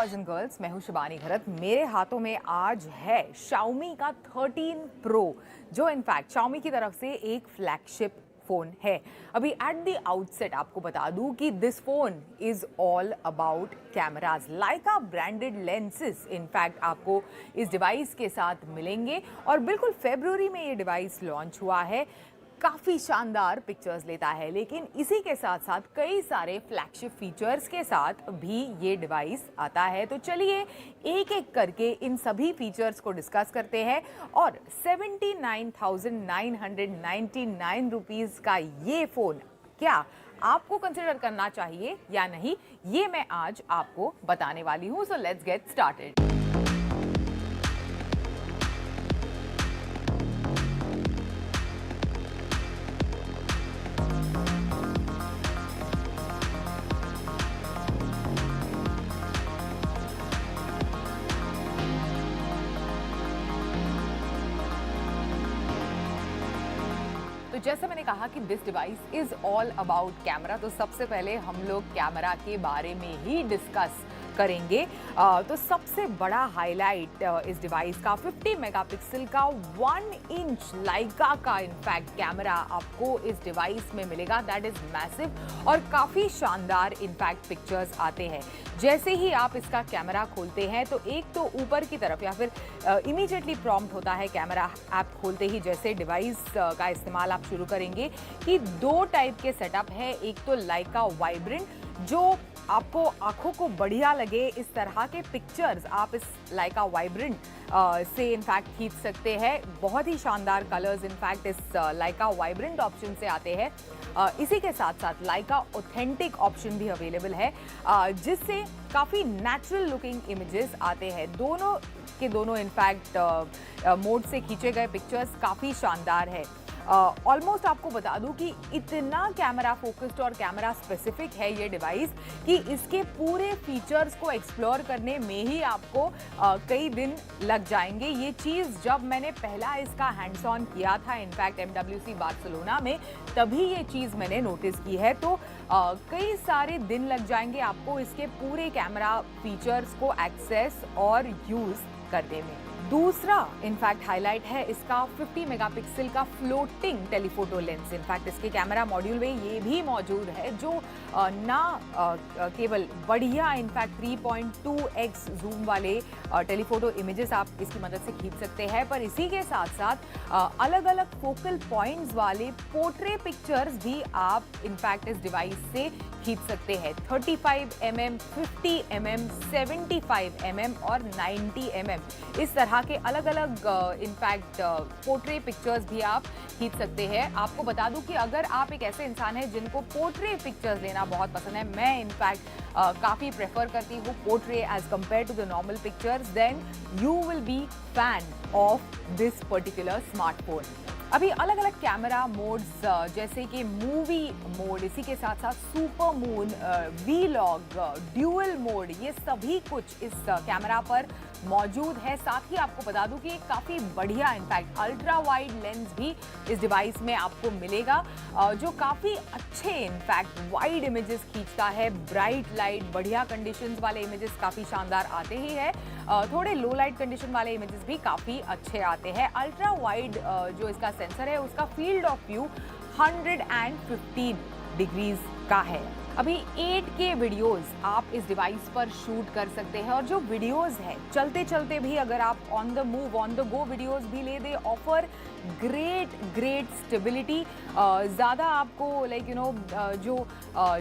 Boys and girls, मैं हूं शिबानी घरत। मेरे हाथों में आज है Xiaomi का 13 Pro, जो इनफैक्ट Xiaomi की तरफ से एक फ्लैगशिप फोन है। अभी एट द आउटसेट आपको बता दूं कि this phone is all about cameras. Leica branded lenses in fact आपको इस डिवाइस के साथ मिलेंगे और बिल्कुल फरवरी में ये डिवाइस लॉन्च हुआ है। काफ़ी शानदार पिक्चर्स लेता है, लेकिन इसी के साथ साथ कई सारे फ्लैगशिप फीचर्स के साथ भी ये डिवाइस आता है। तो चलिए एक एक करके इन सभी फीचर्स को डिस्कस करते हैं और 79,999 रुपीज़ का ये फ़ोन क्या आपको कंसिडर करना चाहिए या नहीं, ये मैं आज आपको बताने वाली हूँ। So let's get started. तो जैसे मैंने कहा कि this device is all about camera, तो सबसे पहले हम लोग कैमरा के बारे में ही डिस्कस करेंगे। तो सबसे बड़ा हाईलाइट इस डिवाइस का 50 मेगापिक्सल का 1 इंच लाइका का इनफैक्ट कैमरा आपको इस डिवाइस में मिलेगा। दैट इज मैसिव और काफ़ी शानदार इनफैक्ट पिक्चर्स आते हैं। जैसे ही आप इसका कैमरा खोलते हैं तो एक तो ऊपर की तरफ या फिर इमीडिएटली प्रॉम्प्ट होता है कैमरा ऐप खोलते ही जैसे डिवाइस का इस्तेमाल आप शुरू करेंगे कि दो टाइप के सेटअप है। एक तो लाइका वाइब्रेंट, जो आपको आंखों को बढ़िया लगे इस तरह के पिक्चर्स आप इस लाइका वाइब्रेंट से इनफैक्ट खींच सकते हैं। बहुत ही शानदार कलर्स इनफैक्ट इस लाइका वाइब्रेंट ऑप्शन से आते हैं। इसी के साथ साथ लाइका ऑथेंटिक ऑप्शन भी अवेलेबल है, जिससे काफ़ी नेचुरल लुकिंग इमेजेस आते हैं। दोनों के दोनों इनफैक्ट मोड से खींचे गए पिक्चर्स काफ़ी शानदार है। ऑलमोस्ट आपको बता दूं कि इतना कैमरा फोकस्ड और कैमरा स्पेसिफिक है ये डिवाइस कि इसके पूरे फीचर्स को एक्सप्लोर करने में ही आपको कई दिन लग जाएंगे। ये चीज़ जब मैंने पहला इसका हैंड्स ऑन किया था इनफैक्ट MWC बार्सिलोना में, तभी ये चीज़ मैंने नोटिस की है। तो कई सारे दिन लग जाएंगे आपको इसके पूरे कैमरा फीचर्स को एक्सेस और यूज़ करने में। दूसरा इनफैक्ट हाईलाइट है इसका 50 मेगापिक्सल का फ्लोटिंग टेलीफोटो लेंस। इनफैक्ट इसके कैमरा मॉड्यूल में ये भी मौजूद है, जो ना केवल बढ़िया इनफैक्ट 3.2x जूम वाले टेलीफोटो इमेजेस आप इसकी मदद से खींच सकते हैं, पर इसी के साथ साथ अलग अलग फोकल पॉइंट्स वाले पोर्ट्रे पिक्चर्स भी आप इनफैक्ट इस डिवाइस से खींच सकते हैं। 35mm, 50mm, 75mm और 90mm इस तरह के अलग अलग इनफैक्ट पोर्ट्रे पिक्चर्स भी आप खींच सकते हैं। आपको बता दूं कि अगर आप एक ऐसे इंसान हैं जिनको पोर्ट्रे पिक्चर्स लेना बहुत पसंद है, मैं इनफैक्ट काफ़ी प्रेफर करती हूँ portrait as compare to the normal pictures, then you will be fan of this particular smartphone. अभी अलग अलग कैमरा मोड्स जैसे कि मूवी मोड, इसी के साथ साथ super moon, vlog, dual mode, ये सभी कुछ इस कैमरा पर मौजूद है। साथ ही आपको बता दूं कि काफ़ी बढ़िया इनफैक्ट अल्ट्रा वाइड लेंस भी इस डिवाइस में आपको मिलेगा, जो काफ़ी अच्छे इनफैक्ट वाइड इमेजेस खींचता है। ब्राइट लाइट, बढ़िया कंडीशंस वाले इमेजेस काफ़ी शानदार आते ही है, थोड़े लो लाइट कंडीशन वाले इमेजेस भी काफ़ी अच्छे आते हैं। अल्ट्रा वाइड जो इसका सेंसर है उसका फील्ड ऑफ व्यू 115 डिग्रीज का है। अभी 8K वीडियोस आप इस डिवाइस पर शूट कर सकते हैं और जो वीडियोस है चलते चलते भी अगर आप on the move, on the go videos भी ले दे, ऑफर ग्रेट स्टेबिलिटी। ज़्यादा आपको लाइक जो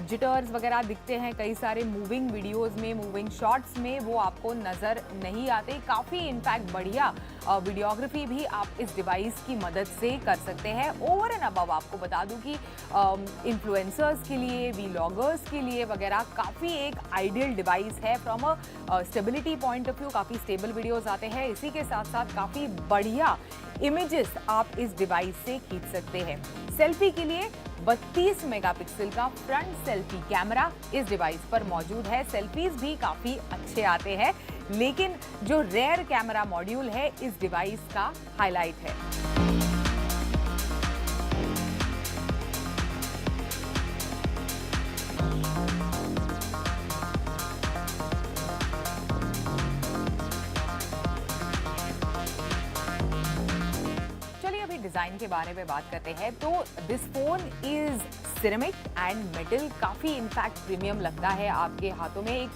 जिटर्स वगैरह दिखते हैं कई सारे मूविंग वीडियोस में, मूविंग शॉट्स में, वो आपको नज़र नहीं आते। काफ़ी इनफैक्ट बढ़िया वीडियोग्राफी भी आप इस डिवाइस की मदद से कर सकते हैं। ओवर एंड अबव आपको बता दूं कि इन्फ्लुएंसर्स के लिए, वीलॉगर्स के लिए वगैरह काफ़ी एक आइडियल डिवाइस है। From a stability point of view काफ़ी स्टेबल वीडियोस आते हैं। इसी के साथ साथ काफ़ी बढ़िया इमेजेस आप इस डिवाइस से खींच सकते हैं। सेल्फी के लिए 32 मेगापिक्सल का फ्रंट सेल्फी कैमरा इस डिवाइस पर मौजूद है। सेल्फीज भी काफ़ी अच्छे आते हैं, लेकिन जो रेयर कैमरा मॉड्यूल है इस डिवाइस का हाईलाइट है। डिजाइन के बारे में बात करते हैं तो this phone is ceramic and metal, काफी इनफैक्ट प्रीमियम लगता है आपके हाथों में। एक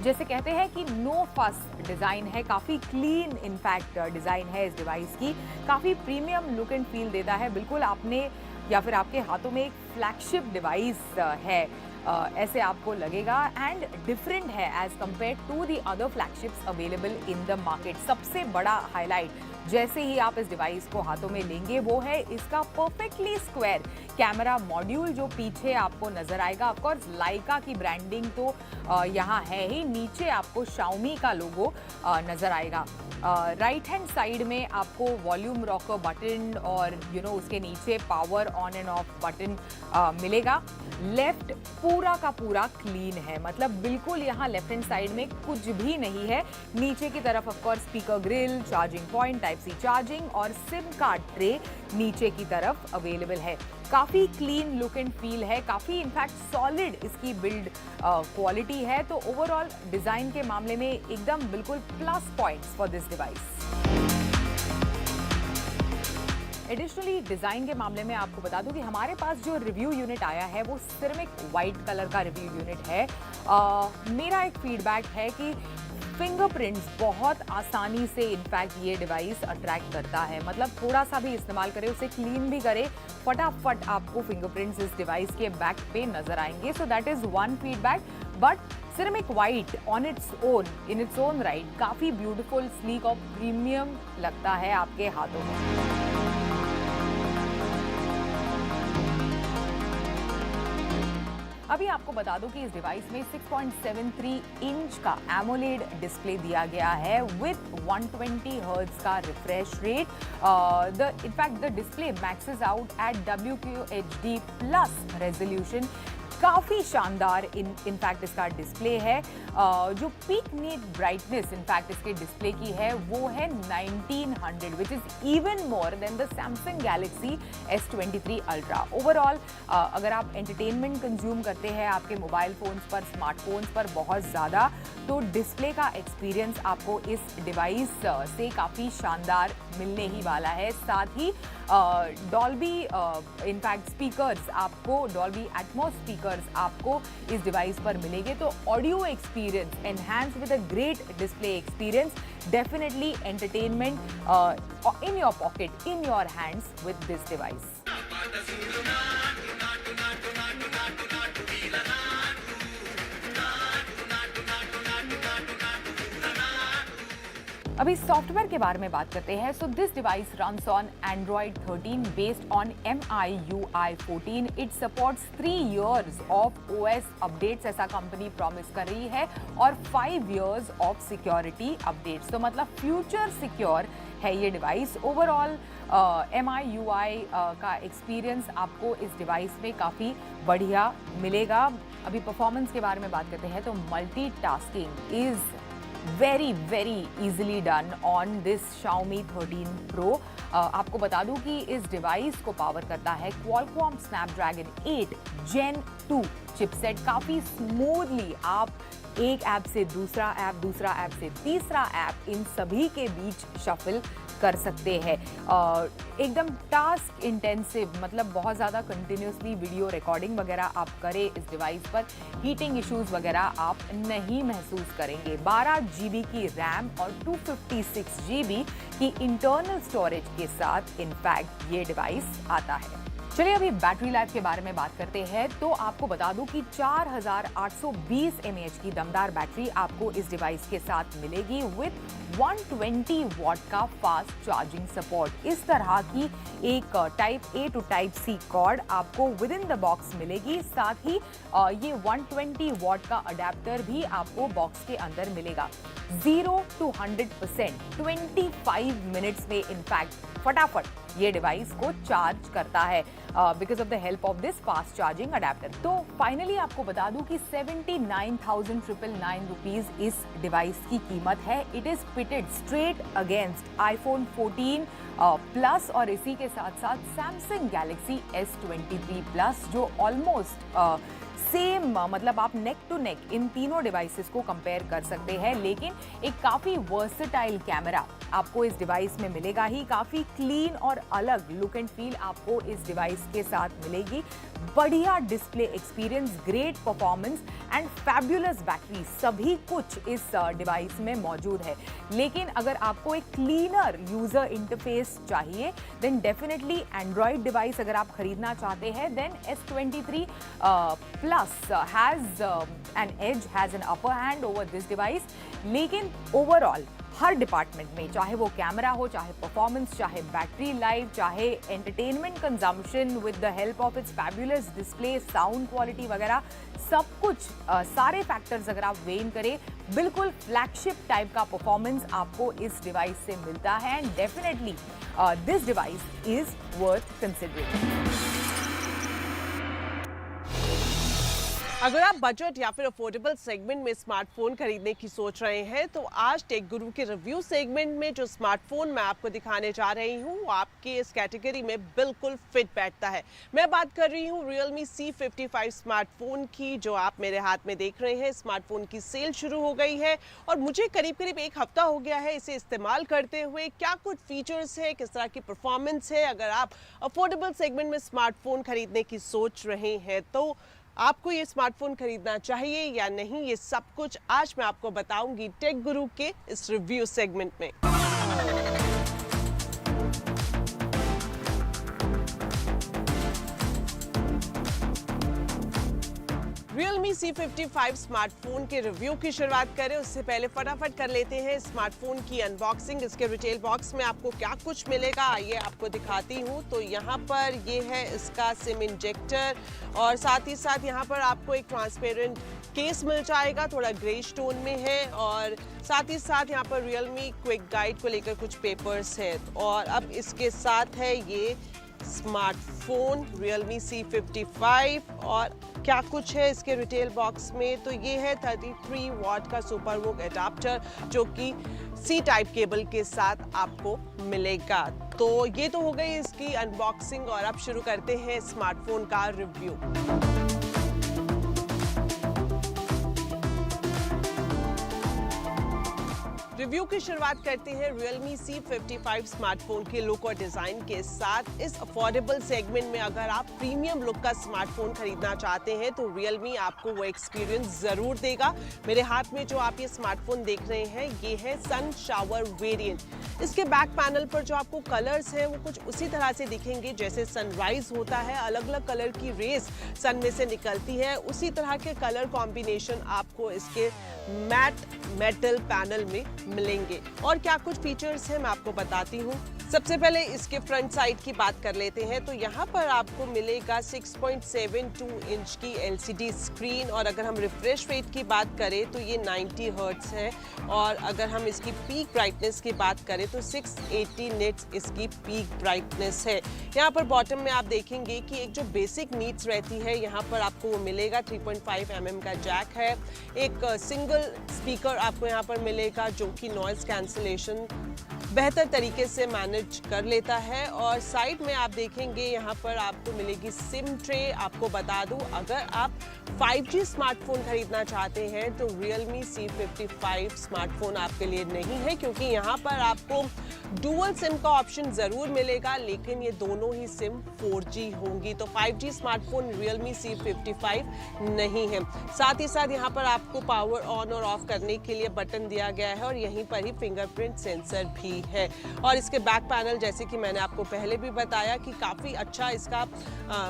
जैसे कहते हैं कि नो फस डिजाइन है, काफी क्लीन इनफैक्ट डिजाइन है इस डिवाइस की, काफी प्रीमियम लुक एंड फील देता है। बिल्कुल आपने या फिर आपके हाथों में एक फ्लैगशिप डिवाइस है ऐसे आपको लगेगा एंड डिफरेंट है as compare to the other flagships available in the market. सबसे बड़ा हाईलाइट जैसे ही आप इस डिवाइस को हाथों में लेंगे वो है इसका परफेक्टली स्क्वायर कैमरा मॉड्यूल जो पीछे आपको नजर आएगा। ऑफकोर्स लाइका की ब्रांडिंग तो यहाँ है ही, नीचे आपको शाओमी का लोगो नजर आएगा। राइट हैंड साइड में आपको वॉल्यूम रॉकर बटन और उसके नीचे power on end off button मिलेगा। लेफ्ट पूरा का पूरा क्लीन है, मतलब बिल्कुल यहाँ लेफ्ट हैंड साइड में कुछ भी नहीं है। नीचे की तरफ of course speaker grill, charging point, type C charging और सिम कार्ड ट्रे नीचे की तरफ अवेलेबल है। काफी क्लीन लुक एंड फील है, काफी इनफैक्ट सॉलिड इसकी बिल्ड क्वालिटी है। तो ओवरऑल डिजाइन के मामले में एकदम बिल्कुल plus points for this device. Additionally design के मामले में आपको बता दूं कि हमारे पास जो रिव्यू यूनिट आया है वो सिरेमिक वाइट कलर का रिव्यू यूनिट है। मेरा एक फीडबैक है कि फिंगरप्रिंट्स बहुत आसानी से इनफैक्ट ये डिवाइस अट्रैक्ट करता है, मतलब थोड़ा सा भी इस्तेमाल करें, उसे क्लीन भी करे, फटाफट आपको फिंगरप्रिंट्स इस डिवाइस के बैक पे नजर आएंगे। So that is one feedback. But ceramic white on its own in its own right काफी ब्यूटीफुल, स्लीक और प्रीमियम लगता है आपके हाथों में। अभी आपको बता दूं कि इस डिवाइस में 6.73 इंच का एमोलेड डिस्प्ले दिया गया है विथ 120 हर्ट्ज का refresh rate. In fact the display maxes out at WQHD plus resolution. काफी शानदार इनफैक्ट इसका डिस्प्ले है। जो पीक नीट ब्राइटनेस इनफैक्ट इसके डिस्प्ले की है वो है 1900 which is even more than the Samsung Galaxy S23 ultra. Overall अगर आप एंटरटेनमेंट कंज्यूम करते हैं आपके मोबाइल फोन्स पर, स्मार्टफोन्स पर बहुत ज़्यादा, तो डिस्प्ले का एक्सपीरियंस आपको इस डिवाइस से काफ़ी शानदार मिलने ही वाला है। साथ ही डॉल्बी इनफैक्ट स्पीकर्स आपको, डॉल्बी एटमॉस स्पीकर्स आपको इस डिवाइस पर मिलेंगे। तो audio experience enhance with a great display experience, definitely entertainment in your pocket, in your hands with this device. अभी सॉफ्टवेयर के बारे में बात करते हैं। So this device runs on Android 13 based on MIUI 14। It supports 3 years of OS updates, ऐसा company promise कर रही है, और 5 years ऑफ सिक्योरिटी अपडेट्स। तो मतलब फ्यूचर सिक्योर है ये डिवाइस। ओवरऑल MIUI का एक्सपीरियंस आपको इस डिवाइस में काफ़ी बढ़िया मिलेगा। अभी परफॉर्मेंस के बारे में बात करते हैं तो multitasking is very easily done on this Xiaomi 13 Pro। आपको बता दूं कि इस डिवाइस को पावर करता है Qualcomm Snapdragon 8 Gen 2 चिपसेट। काफ़ी स्मूथली आप एक ऐप से दूसरा ऐप से तीसरा ऐप, इन सभी के बीच शफल कर सकते हैं। एकदम टास्क इंटेंसिव, मतलब बहुत ज़्यादा कंटिन्यूसली वीडियो रिकॉर्डिंग वगैरह आप करें इस डिवाइस पर, हीटिंग इश्यूज वगैरह आप नहीं महसूस करेंगे। 12 GB की रैम और 256 GB की इंटरनल स्टोरेज के साथ इनफैक्ट ये डिवाइस आता है। चलिए अभी बैटरी लाइफ के बारे में बात करते हैं। तो आपको बता दूं कि 4820 mAh की दमदार बैटरी आपको इस डिवाइस के साथ मिलेगी विथ 120 वॉट का फास्ट चार्जिंग सपोर्ट। इस तरह की एक type A to type C cord आपको विद इन द बॉक्स मिलेगी। साथ ही ये 120 वॉट का अडेप्टर भी आपको बॉक्स के अंदर मिलेगा। 0 to 100% 25 मिनट्स में इनफैक्ट फटाफट ये डिवाइस को चार्ज करता है because of the help of this fast charging adapter. तो फाइनली आपको बता दूं कि 79,999 रुपीज इस डिवाइस की कीमत है। It is pitted straight against iPhone 14 plus और इसी के साथ साथ सैमसंग गैलेक्सी S23 प्लस, जो ऑलमोस्ट सेम मतलब आप नेक टू नेक इन तीनों डिवाइसेस को कंपेयर कर सकते हैं, लेकिन एक काफ़ी वर्सेटाइल कैमरा आपको इस डिवाइस में मिलेगा ही। काफ़ी क्लीन और अलग लुक एंड फील आपको इस डिवाइस के साथ मिलेगी। बढ़िया display experience, great performance and fabulous battery, सभी कुछ इस डिवाइस में मौजूद है। लेकिन अगर आपको एक क्लीनर यूजर इंटरफेस चाहिए देन डेफिनेटली एंड्रॉइड डिवाइस अगर आप खरीदना चाहते हैं then S23 Plus has an edge, has an upper hand over this device. लेकिन ओवरऑल हर डिपार्टमेंट में, चाहे वो कैमरा हो, चाहे परफॉर्मेंस, चाहे बैटरी लाइफ, चाहे entertainment consumption with the help of its fabulous display, sound quality वगैरह सब कुछ, सारे फैक्टर्स अगर आप वेन करें, बिल्कुल फ्लैगशिप टाइप का परफॉर्मेंस आपको इस डिवाइस से मिलता है। And definitely this device is worth considering. अगर आप बजट या फिर अफोर्डेबल सेगमेंट में स्मार्टफोन खरीदने की सोच रहे हैं तो आज टेक गुरु के रिव्यू सेगमेंट में जो स्मार्टफोन मैं आपको दिखाने जा रही हूँ वो आपके इस कैटेगरी में बिल्कुल फिट बैठता है। मैं बात कर रही हूँ Realme C55 स्मार्टफोन की, जो आप मेरे हाथ में देख रहे हैं। स्मार्टफोन की सेल शुरू हो गई है और मुझे करीब करीब एक हफ्ता हो गया है इसे इस्तेमाल करते हुए। क्या कुछ फीचर्स है, किस तरह की परफॉर्मेंस है, अगर आप अफोर्डेबल सेगमेंट में स्मार्टफोन खरीदने की सोच रहे हैं तो आपको ये स्मार्टफोन खरीदना चाहिए या नहीं, ये सब कुछ आज मैं आपको बताऊंगी टेक गुरु के इस रिव्यू सेगमेंट में। Realme C55 स्मार्टफोन के रिव्यू की शुरुआत करें उससे पहले फटाफट कर लेते हैं स्मार्टफोन की अनबॉक्सिंग। इसके रिटेल बॉक्स में आपको क्या कुछ मिलेगा आइए आपको दिखाती हूँ। तो यहाँ पर ये है इसका सिम इंजेक्टर और साथ ही साथ यहाँ पर आपको एक ट्रांसपेरेंट केस मिल जाएगा, थोड़ा ग्रे स्टोन में है। और साथ ही साथ यहाँ पर Realme क्विक गाइड को लेकर कुछ पेपर्स हैं। और अब इसके साथ है ये स्मार्टफोन Realme C55 और क्या कुछ है इसके रिटेल बॉक्स में। तो ये है 33 वॉट का सुपर वोक एडाप्टर जो कि C टाइप केबल के साथ आपको मिलेगा। तो ये तो हो गई इसकी अनबॉक्सिंग और अब शुरू करते हैं स्मार्टफोन का रिव्यू। रिव्यू की शुरुआत करते हैं Realme C55 स्मार्टफोन के लुक और डिजाइन के साथ। इस अफोर्डेबल सेगमेंट में अगर आप प्रीमियम लुक का स्मार्टफोन खरीदना चाहते हैं तो Realme आपको वो एक्सपीरियंस जरूर देगा। मेरे हाथ में जो आप ये स्मार्टफोन देख रहे हैं ये है सन शावर वेरिएंट। इसके बैक पैनल पर जो आपको कलर्स हैं वो कुछ उसी तरह से दिखेंगे जैसे सनराइज होता है, अलग अलग कलर की रेस सन में से निकलती है, उसी तरह के कलर कॉम्बिनेशन आपको इसके मैट मेटल पैनल में मिलेंगे। और क्या कुछ फीचर्स हैं मैं आपको बताती हूँ। सबसे पहले इसके फ्रंट साइड की बात कर लेते हैं। तो यहाँ पर आपको मिलेगा 6.72 इंच की LCD स्क्रीन और अगर हम रिफ्रेश रेट की बात करें तो ये 90 हर्ट्ज है। और अगर हम इसकी पीक ब्राइटनेस की बात करें तो 680 निट्स इसकी पीक ब्राइटनेस है। यहाँ पर बॉटम में आप देखेंगे कि एक जो बेसिक नीड्स रहती है यहाँ पर आपको वो मिलेगा। 3.5 mm का जैक है, एक सिंगल स्पीकर आपको यहाँ पर मिलेगा जो कि नॉइज कैंसिलेशन बेहतर तरीके से मैनेज कर लेता है। और साइड में आप देखेंगे यहाँ पर आपको मिलेगी सिम ट्रे। आपको बता दूं अगर आप 5G स्मार्टफोन खरीदना चाहते हैं तो Realme C55 स्मार्टफोन आपके लिए नहीं है, क्योंकि यहाँ पर आपको डुअल सिम का ऑप्शन जरूर मिलेगा लेकिन ये दोनों ही सिम 4G होंगी। तो 5G स्मार्टफोन Realme C55 नहीं है। साथ ही साथ यहाँ पर आपको पावर ऑन और ऑफ करने के लिए बटन दिया गया है और यहीं पर ही फिंगरप्रिंट सेंसर भी है। और इसके बैक पैनल जैसे कि मैंने आपको पहले भी बताया कि काफ़ी अच्छा इसका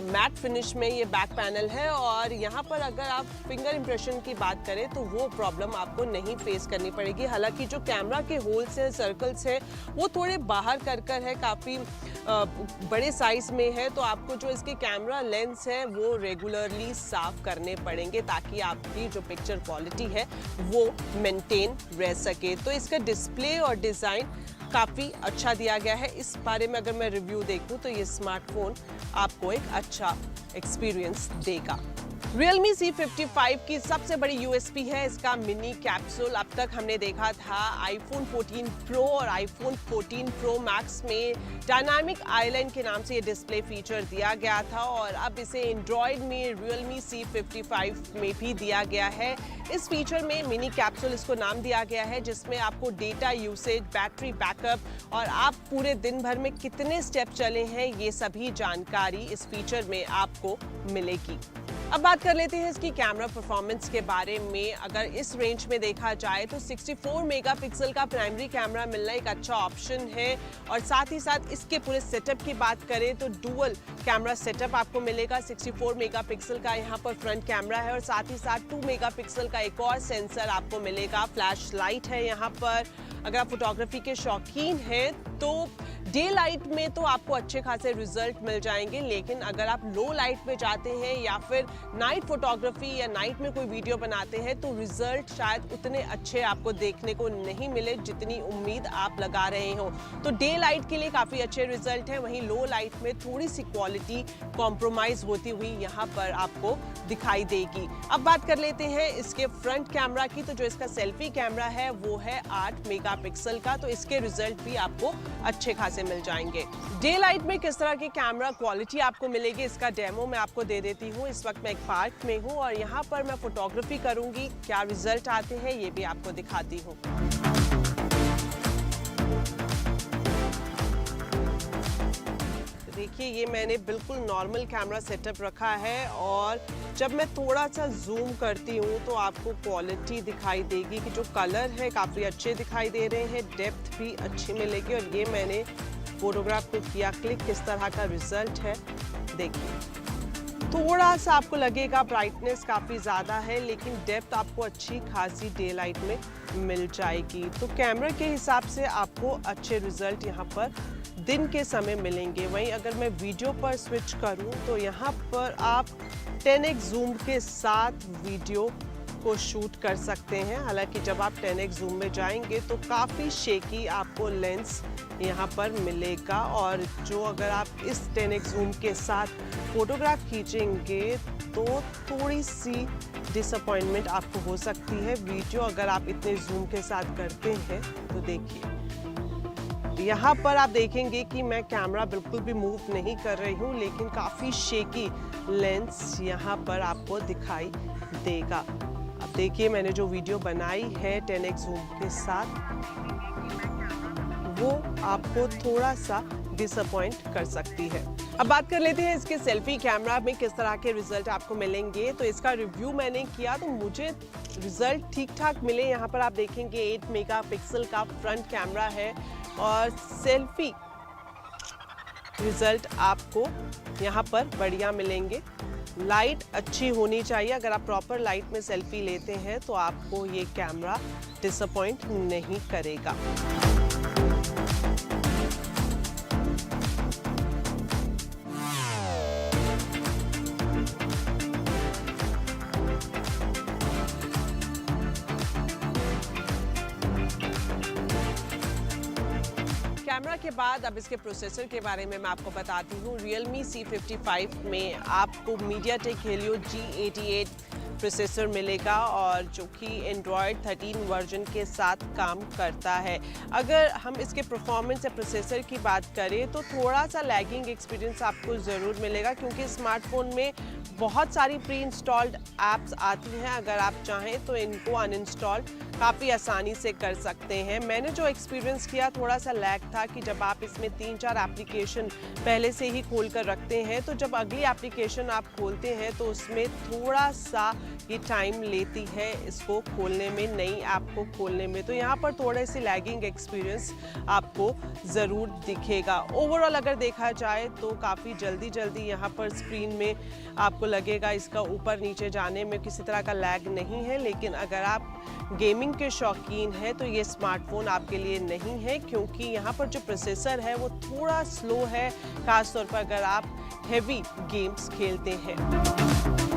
मैट फिनिश में ये बैक पैनल है। और यहाँ पर अगर आप फिंगर इंप्रेशन की बात करें तो वो प्रॉब्लम आपको नहीं फेस करनी पड़ेगी। हालांकि जो कैमरा के होल्स हैं, सर्कल्स हैं, वो थोड़े बाहर कर है, काफ़ी बड़े साइज में है। तो आपको जो इसके कैमरा लेंस है वो रेगुलरली साफ करने पड़ेंगे ताकि आपकी जो पिक्चर क्वालिटी है वो मेंटेन रह सके। तो इसका डिस्प्ले और डिज़ाइन काफ़ी अच्छा दिया गया है। इस बारे में अगर मैं रिव्यू देखूं तो ये स्मार्टफोन आपको एक अच्छा एक्सपीरियंस देगा। Realme C55 की सबसे बड़ी यूएसपी है इसका मिनी कैप्सूल। अब तक हमने देखा था iPhone 14 Pro और iPhone 14 Pro Max में डायनामिक आइलैंड के नाम से ये डिस्प्ले फीचर दिया गया था और अब इसे एंड्रॉयड में Realme C55 में भी दिया गया है। इस फीचर में मिनी कैप्सूल इसको नाम दिया गया है, जिसमें आपको डेटा यूसेज, बैटरी बैकअप और आप पूरे दिन भर में कितने स्टेप चले हैं ये सभी जानकारी इस फीचर में आपको मिलेगी। अब बात कर लेते हैं इसकी कैमरा परफॉर्मेंस के बारे में। अगर इस रेंज में देखा जाए तो 64 मेगापिक्सल का प्राइमरी कैमरा मिलना एक अच्छा ऑप्शन है और साथ ही साथ इसके पूरे सेटअप की बात करें तो डुअल कैमरा सेटअप आपको मिलेगा। 64 मेगापिक्सल का यहाँ पर फ्रंट कैमरा है और साथ ही साथ 2 मेगापिक्सल का एक और सेंसर आपको मिलेगा। फ्लैश लाइट है यहाँ पर। अगर आप फोटोग्राफी के शौकीन हैं तो डे लाइट में तो आपको अच्छे खासे रिजल्ट मिल जाएंगे, लेकिन अगर आप लो लाइट में जाते हैं या फिर नाइट फोटोग्राफी या नाइट में कोई वीडियो बनाते हैं तो रिजल्ट शायद उतने अच्छे आपको देखने को नहीं मिले जितनी उम्मीद आप लगा रहे हो। तो डे लाइट के लिए काफ़ी अच्छे रिजल्ट हैं, वहीं लो लाइट में थोड़ी सी क्वालिटी कॉम्प्रोमाइज होती हुई यहाँ पर आपको दिखाई देगी। अब बात कर लेते हैं इसके फ्रंट कैमरा की। तो जो इसका सेल्फी कैमरा है वो है 8 मेगापिक्सल का, तो इसके रिजल्ट भी आपको अच्छे खासे मिल जाएंगे। डे लाइट में किस तरह की कैमरा क्वालिटी आपको मिलेगी इसका डेमो मैं आपको दे देती हूँ। इस वक्त मैं एक पार्क में हूँ और यहाँ पर मैं फोटोग्राफी करूंगी, क्या रिजल्ट आते हैं ये भी आपको दिखाती हूँ। देखिए ये मैंने बिल्कुल नॉर्मल कैमरा सेटअप रखा है और जब मैं थोड़ा सा जूम करती हूँ तो आपको क्वालिटी दिखाई देगी कि जो कलर है काफ़ी अच्छे दिखाई दे रहे हैं, डेप्थ भी अच्छी मिलेगी। और ये मैंने फोटोग्राफ को किया क्लिक, किस तरह का रिजल्ट है देखिए। थोड़ा सा आपको लगेगा ब्राइटनेस काफ़ी ज़्यादा है, लेकिन डेप्थ आपको अच्छी खासी डे लाइट में मिल जाएगी। तो कैमरा के हिसाब से आपको अच्छे रिजल्ट यहाँ पर दिन के समय मिलेंगे। वहीं अगर मैं वीडियो पर स्विच करूं तो यहाँ पर आप 10x जूम के साथ वीडियो को शूट कर सकते हैं। हालांकि जब आप 10x जूम में जाएंगे तो काफ़ी शेकी आपको लेंस यहाँ पर मिलेगा और जो अगर आप इस 10x जूम के साथ फोटोग्राफ खींचेंगे तो थोड़ी सी डिसअपॉइंटमेंट आपको हो सकती है। वीडियो अगर आप इतने जूम के साथ करते हैं तो देखिए यहाँ पर आप देखेंगे कि मैं कैमरा बिल्कुल भी मूव नहीं कर रही हूँ, लेकिन काफ़ी शेकी लेंस यहाँ पर आपको दिखाई देगा। अब देखिए मैंने जो वीडियो बनाई है 10x जूम के साथ वो आपको थोड़ा सा डिसअपॉइंट कर सकती है। अब बात कर लेते हैं इसके सेल्फी कैमरा में किस तरह के रिजल्ट आपको मिलेंगे। तो इसका रिव्यू मैंने किया तो मुझे रिजल्ट ठीक ठाक मिले। यहाँ पर आप देखेंगे 8 मेगापिक्सल का फ्रंट कैमरा है और सेल्फी रिजल्ट आपको यहाँ पर बढ़िया मिलेंगे। लाइट अच्छी होनी चाहिए। अगर आप प्रॉपर लाइट में सेल्फी लेते हैं तो आपको ये कैमरा डिसअपॉइंट नहीं करेगा। कैमरा के बाद अब इसके प्रोसेसर के बारे में मैं आपको बताती हूँ। Realme C55 में आपको MediaTek Helio G88 प्रोसेसर मिलेगा और जो कि Android 13 वर्जन के साथ काम करता है। अगर हम इसके परफॉर्मेंस या प्रोसेसर की बात करें तो थोड़ा सा लैगिंग एक्सपीरियंस आपको ज़रूर मिलेगा, क्योंकि स्मार्टफोन में बहुत सारी प्री इंस्टॉल्ड ऐप्स आती हैं। अगर आप चाहें तो इनको अनइंस्टॉल काफ़ी आसानी से कर सकते हैं। मैंने जो एक्सपीरियंस किया थोड़ा सा लैग था कि जब आप इसमें 3-4 एप्लीकेशन पहले से ही खोल कर रखते हैं तो जब अगली एप्लीकेशन आप खोलते हैं तो उसमें थोड़ा सा ये टाइम लेती है इसको खोलने में, नई ऐप को खोलने में। तो यहाँ पर थोड़े सी लैगिंग एक्सपीरियंस आपको ज़रूर दिखेगा। ओवरऑल अगर देखा जाए तो काफ़ी जल्दी यहाँ पर स्क्रीन में आपको लगेगा इसका ऊपर नीचे जाने में किसी तरह का लैग नहीं है। लेकिन अगर आप गेमिंग के शौकीन हैं तो ये स्मार्टफोन आपके लिए नहीं है, क्योंकि यहाँ पर जो प्रोसेसर है वो थोड़ा स्लो है, खासतौर पर अगर आप हेवी गेम्स खेलते हैं।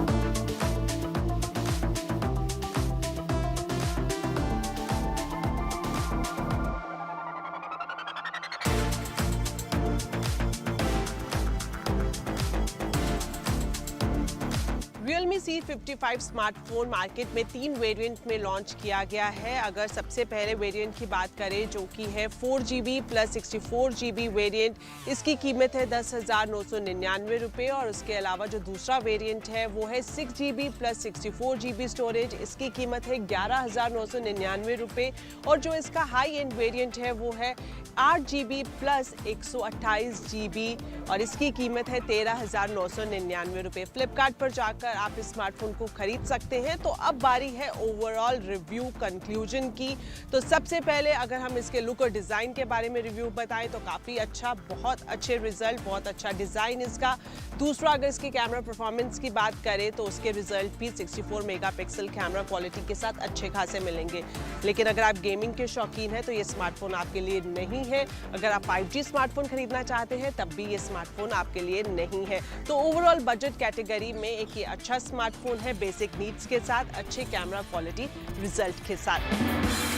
Realme Realme C55 smartphone market में 3 वेरिएंट में लॉन्च किया गया है। अगर सबसे पहले वेरिएंट की बात करें जो कि है 4GB प्लस 64GB वेरिएंट, इसकी कीमत है 10,999 रुपये। और उसके अलावा जो दूसरा वेरिएंट है वो है 6GB प्लस 64GB स्टोरेज, इसकी कीमत है 11,999 रुपये। और जो इसका हाई एंड वेरिएंट है वो है 8GB प्लस 128GB और इसकी कीमत है 13,999 रुपये। फ्लिपकार्ट पर जाकर आप इस स्मार्टफोन को खरीद सकते हैं। तो अब बारी है ओवरऑल रिव्यू कंक्लूजन की। तो सबसे पहले अगर हम इसके लुक और डिज़ाइन के बारे में रिव्यू बताएं तो काफ़ी अच्छा, बहुत अच्छे रिजल्ट, बहुत अच्छा डिज़ाइन इसका। दूसरा, अगर इसके कैमरा परफॉर्मेंस की बात करें तो उसके रिजल्ट भी 64 मेगापिक्सल कैमरा क्वालिटी के साथ अच्छे खासे मिलेंगे। लेकिन अगर आप गेमिंग के शौकीन हैं तो ये स्मार्टफोन आपके लिए नहीं है। अगर आप 5G स्मार्टफोन खरीदना चाहते हैं तब भी ये स्मार्टफोन आपके लिए नहीं है। तो ओवरऑल बजट कैटेगरी में एक ये अच्छा स्मार्टफोन है, बेसिक नीड्स के साथ, अच्छे कैमरा क्वालिटी रिजल्ट के साथ।